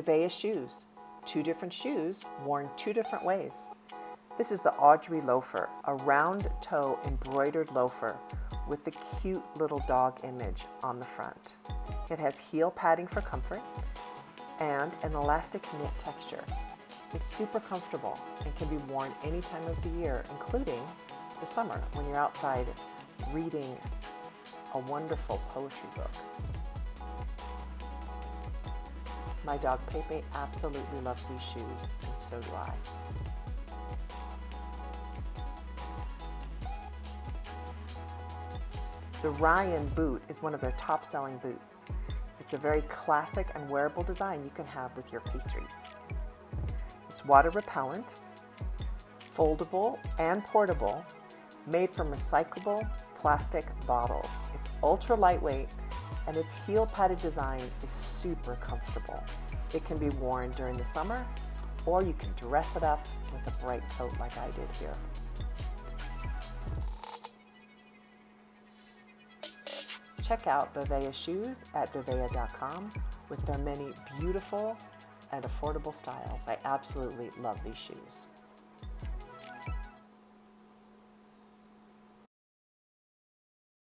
Bevea shoes. 2 different shoes worn 2 different ways. This is the Audrey loafer, a round toe embroidered loafer with the cute little dog image on the front. It has heel padding for comfort and an elastic knit texture. It's super comfortable and can be worn any time of the year, including the summer when you're outside reading a wonderful poetry book. My dog Pepe absolutely loves these shoes, and so do I. The Ryan boot is one of their top-selling boots. It's a very classic and wearable design you can have with your pastries. It's water repellent, foldable and portable, made from recyclable plastic bottles. It's ultra lightweight and its heel padded design is super comfortable. It can be worn during the summer, or you can dress it up with a bright coat like I did here. Check out Bevea shoes at bevea.com with their many beautiful and affordable styles. I absolutely love these shoes.